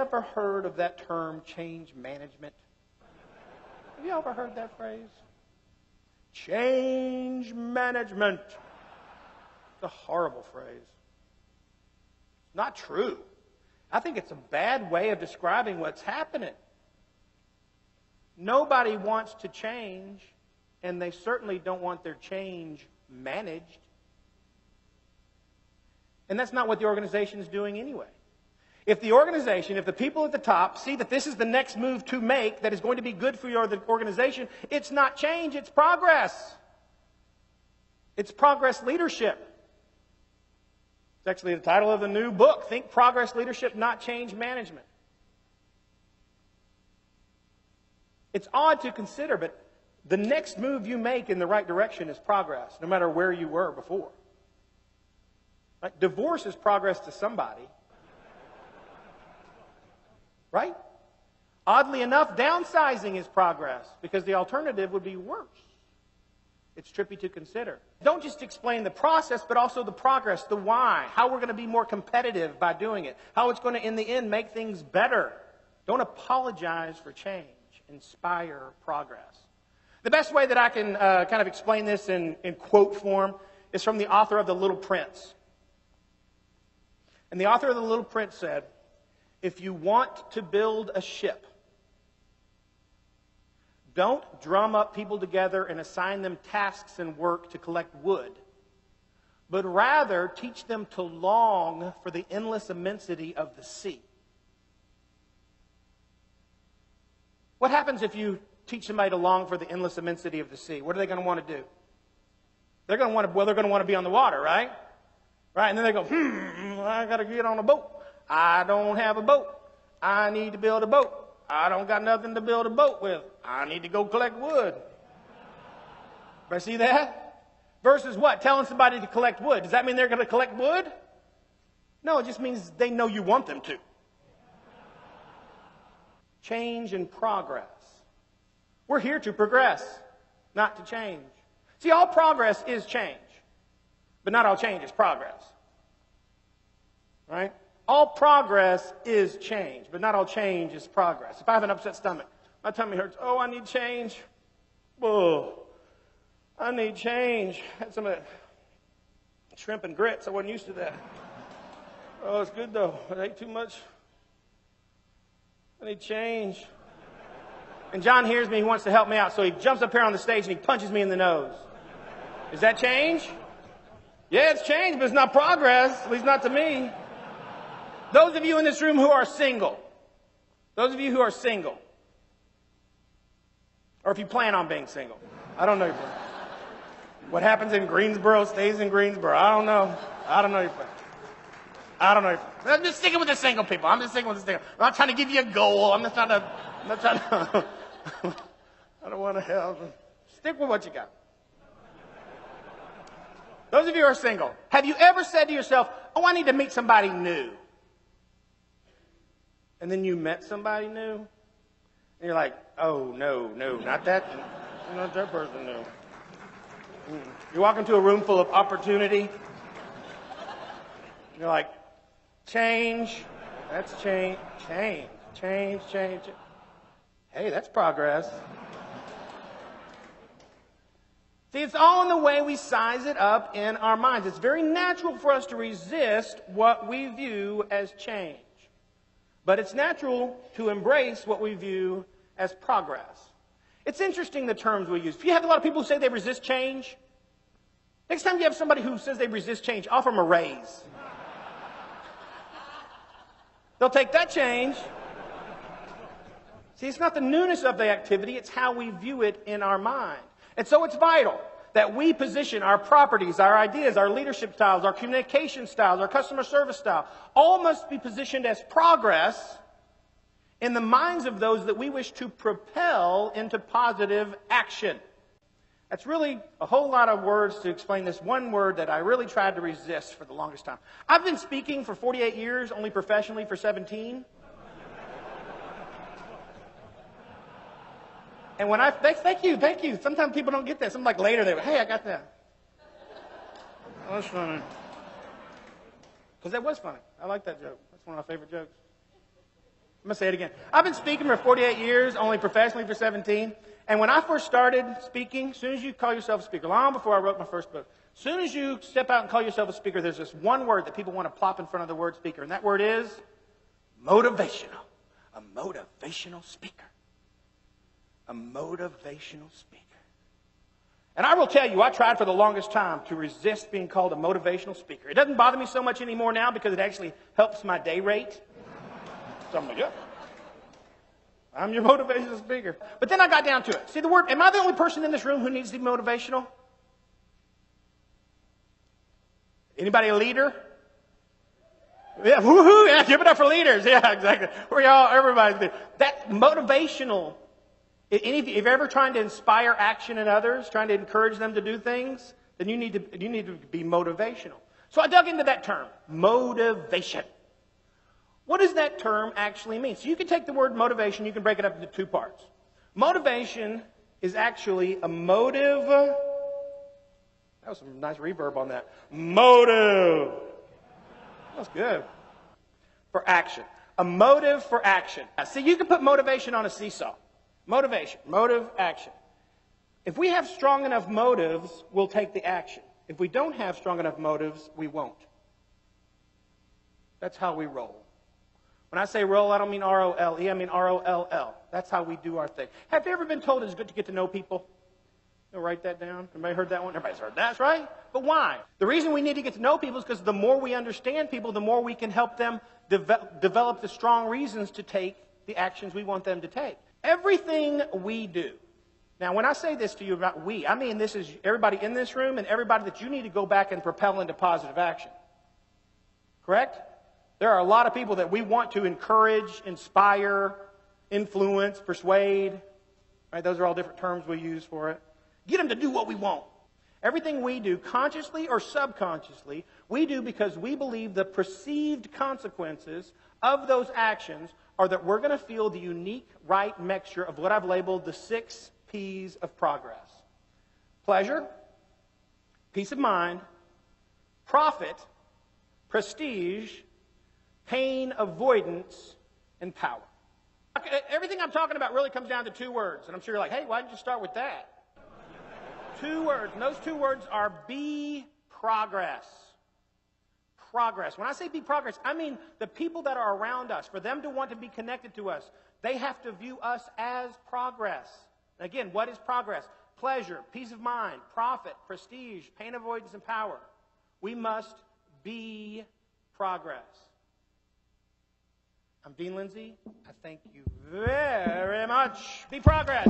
ever heard of that term, change management? Have you ever heard that phrase? Change management. It's a horrible phrase. Not true. I think it's a bad way of describing what's happening. Nobody wants to change, and they certainly don't want their change managed. And that's not what the organization is doing anyway. If the organization, if the people at the top see that this is the next move to make that is going to be good for your organization, it's not change, it's progress. It's progress leadership. It's actually the title of the new book, Think Progress Leadership, Not Change Management. It's odd to consider, but the next move you make in the right direction is progress, no matter where you were before. Right? Divorce is progress to somebody. Right? Oddly enough, downsizing is progress, because the alternative would be worse. It's trippy to consider. Don't just explain the process, but also the progress, the why, how we're going to be more competitive by doing it, how it's going to, in the end, make things better. Don't apologize for change. Inspire progress. The best way that I can kind of explain this in quote form is from the author of The Little Prince. And the author of The Little Prince said, if you want to build a ship, don't drum up people together and assign them tasks and work to collect wood, but rather teach them to long for the endless immensity of the sea. What happens if you teach somebody to long for the endless immensity of the sea? What are they going to want to do? They're going to want to be on the water, right? Right? And then they go, I got to get on a boat. I don't have a boat. I need to build a boat. I don't got nothing to build a boat with. I need to go collect wood. Everybody see that? Versus what? Telling somebody to collect wood. Does that mean they're going to collect wood? No, it just means they know you want them to. Change and progress. We're here to progress, not to change. See, all progress is change, but not all change is progress. Right? All progress is change, but not all change is progress. If I have an upset stomach, my tummy hurts, oh, I need change. Whoa, I need change. I had some shrimp and grits. I wasn't used to that. Oh, it's good though. I ate too much. I need change. And John hears me, he wants to help me out, so he jumps up here on the stage and he punches me in the nose. Is that change? Yeah, it's change, but it's not progress, at least not to me. Those of you in this room who are single, or if you plan on being single, I don't know your plan. What happens in Greensboro stays in Greensboro. I don't know your plan. I'm just sticking with the single people. I'm not trying to give you a goal. I'm not trying to, I don't want to help. Stick with what you got. Those of you who are single, have you ever said to yourself, oh, I need to meet somebody new? And then you met somebody new, and you're like, oh, no, not that person new. You walk into a room full of opportunity, you're like, change, that's change. Hey, that's progress. See, it's all in the way we size it up in our minds. It's very natural for us to resist what we view as change. But it's natural to embrace what we view as progress. It's interesting the terms we use. If you have a lot of people who say they resist change, next time you have somebody who says they resist change, offer them a raise. They'll take that change. See, it's not the newness of the activity, it's how we view it in our mind. And so it's vital that we position our properties, our ideas, our leadership styles, our communication styles, our customer service style, all must be positioned as progress in the minds of those that we wish to propel into positive action. That's really a whole lot of words to explain this one word that I really tried to resist for the longest time. I've been speaking for 48 years, only professionally for 17. And when thank you. Sometimes people don't get that. Some like later they go, hey, I got that. Oh, that's funny. Because that was funny. I like that joke. That's one of my favorite jokes. I'm going to say it again. I've been speaking for 48 years, only professionally for 17. And when I first started speaking, as soon as you call yourself a speaker, long before I wrote my first book, as soon as you step out and call yourself a speaker, there's this one word that people want to plop in front of the word speaker. And that word is motivational. A motivational speaker. A motivational speaker. And I will tell you, I tried for the longest time to resist being called a motivational speaker. It doesn't bother me so much anymore now because it actually helps my day rate. So I'm like, yeah, I'm your motivational speaker. But then I got down to it. See the word, am I the only person in this room who needs to be motivational? Anybody a leader? Yeah, woohoo, yeah, give it up for leaders. Yeah, exactly. We're all, everybody's leader. That motivational, if you're ever trying to inspire action in others, trying to encourage them to do things, then you need to be motivational. So I dug into that term, motivation. What does that term actually mean? So you can take the word motivation, you can break it up into two parts. Motivation is actually a motive. That was some nice reverb on that. Motive. That's good. For action. A motive for action. See, you can put motivation on a seesaw. Motivation, motive, action. If we have strong enough motives, we'll take the action. If we don't have strong enough motives, we won't. That's how we roll. When I say roll, I don't mean R-O-L-E, I mean R-O-L-L. That's how we do our thing. Have you ever been told it's good to get to know people? You'll write that down. Everybody heard that one? Everybody's heard that, that's right. But why? The reason we need to get to know people is because the more we understand people, the more we can help them develop the strong reasons to take the actions we want them to take. Everything we do. Now, when I say this to you about we, I mean this is everybody in this room and everybody that you need to go back and propel into positive action. Correct? There are a lot of people that we want to encourage, inspire, influence, persuade. Right? Those are all different terms we use for it. Get them to do what we want. Everything we do, consciously or subconsciously, we do because we believe the perceived consequences of those actions are that we're going to feel the unique right mixture of what I've labeled the 6 P's of progress. Pleasure, peace of mind, profit, prestige, pain avoidance, and power. Everything I'm talking about really comes down to 2 words. And I'm sure you're like, hey, why didn't you start with that? 2 words. And those 2 words are be progress. Progress. When I say be progress, I mean the people that are around us, for them to want to be connected to us, they have to view us as progress. Again, what is progress? Pleasure, peace of mind, profit, prestige, pain avoidance, and power. We must be progress. I'm Dean Lindsay. I thank you very much. Be progress.